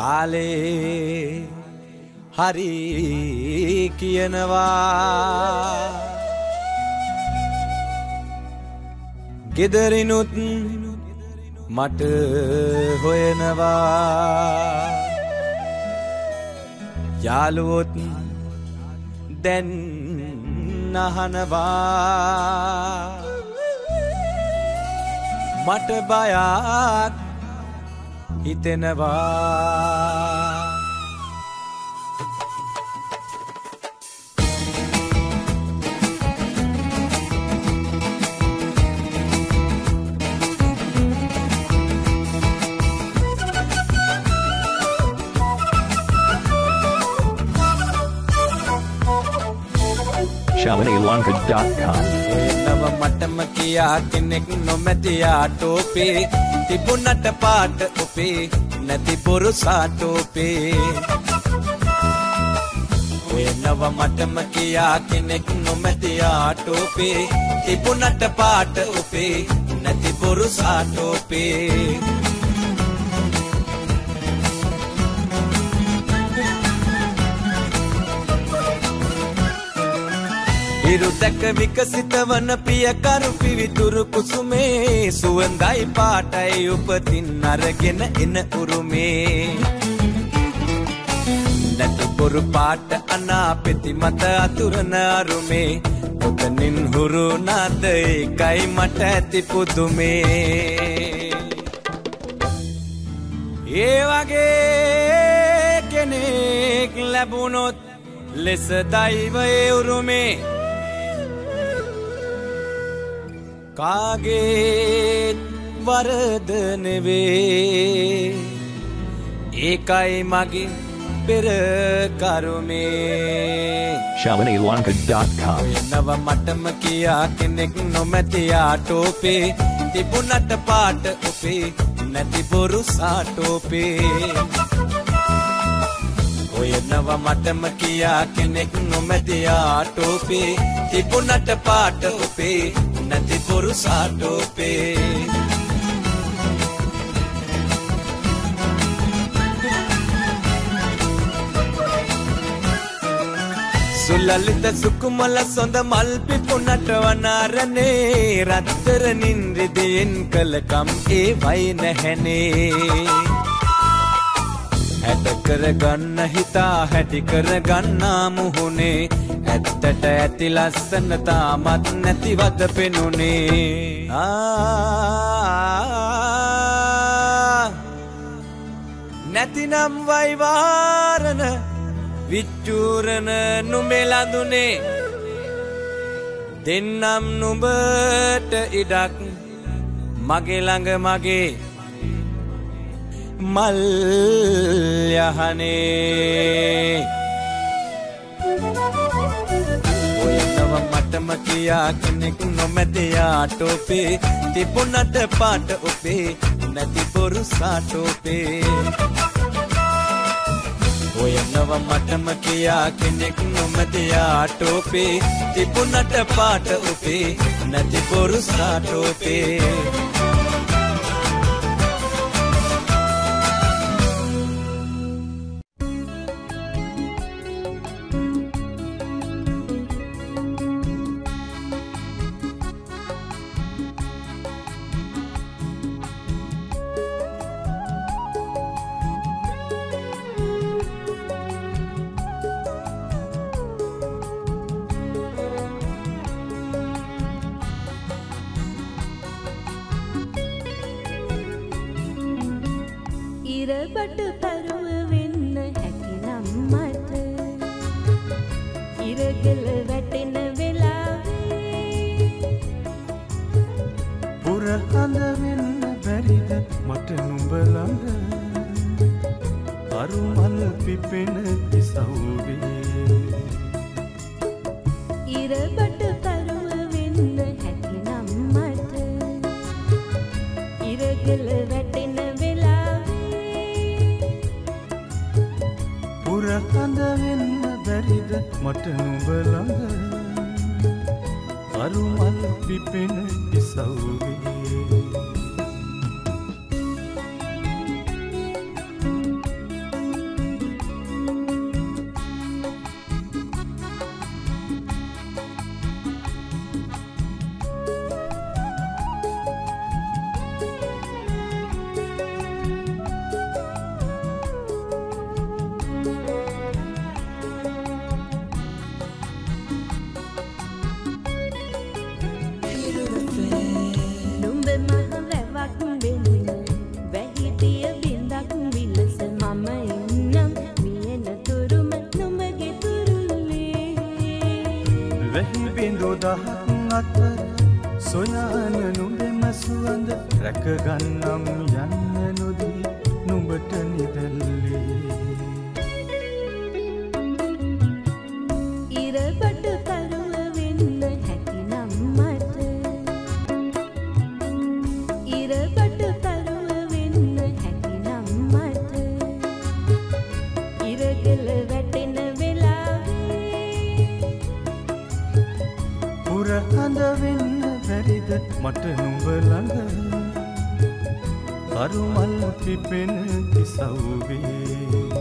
කාලේ හරි කියනවා ගෙදරිනුත් මට හොයනවා යාළුවොත් දැන් අහනවා මට බයක් හිතෙනවා ShaliniLanka.com නව මටම කියා කෙනෙක් නොමැතියා ටෝපේ තිබුණට පාට ඔපේ නැති බොරු සාටෝපේ ඔය නව මටම කියා කෙනෙක් නොමැතියා ටෝපේ තිබුණට පාට ඔපේ නැති බොරු සාටෝපේ ඉරුදැක විකසිත වන පියකරු පිවිතුරු කුසුමේ සුවඳයි පාටයි උපතින් අරගෙන එන උරුමේ නැතු පොරු පාට අනාපෙති මත අතුරන අරුමේ ඔතනින් හුරු නාද ඒකයි මට ඇති පුදුමේ ඒ වගේ කෙනෙක් ලැබුණොත් ලෙස දෛවයේ උරුමේ කාගේ වරද නෙවේ ඒකයි මගේ පෙර කරුමේ ShaliniLanka.com නව මටම කියා කෙනෙක් නොමැතියා ටෝපේ තිබුණට පාට ඔපේ නැති බොරු සාටෝපේ ඔය නව මටම කියා කෙනෙක් නොමැතියා ටෝපේ තිබුණට පාට ඔපේ නැති බොරු සාටෝපේ සුලලිත සුකුමල සොඳ මල් පිපුණට වනාරනේ රත්තරනින් රිදෙන් කලකම් ඒ වයි නැහැනේ හැට කරගන්න හිතා හැටි කරගන්නා මුහුණේ ඇත්තට ඇති ලස්සන තාමත් නැතිවද පෙනුනේ නැතිනම් වයිවාරණ විච්චූරණ නුඹෙලඳුනේ දෙන්නම් නුඹට ඉඩක් මගේ ළඟ මගේ මල් යහනේ ඔය නව මටම කියා කෙනෙක් නොමැතියා ටෝපේ තිබුණට පාට ඔපේ නැති බොරු සාටෝපේ ඔය නව මටම කියා කෙනෙක් නොමැතියා ටෝපේ තිබුණට පාට ඔපේ නැති බොරු සාටෝපේ ඉරබට පරුව වෙන්න හැකිනම් මට ඉරගල වැටෙන වෙලාවේ පුරහඳ වෙන්න බැරිද මට නුඹ ළඟ අරුමල් පිපෙන ඉසව්වේ ඉරබට පරුව වෙන්න හැකිනම් මට ඉරගල වැටෙන පුරහඳ වෙන්න බැරිද මට නුඹ ළඟ අරුමල් පිපෙන ඉසව්වේ සුවඳ රැකගන්නම් යන්න නොදී නුඹට නිදැල්ලේ ඉරබඩ තරුව වෙන්න හැකිනම් මට ඉරබඩ තරුව වෙන්න හැකිනම් මට ඉරගල වැටෙන වෙලාවේ පුරහඳ වෙන්න බැරිද මට නුඹ ළඟ කරුමල් පිපෙන කිසව්වේ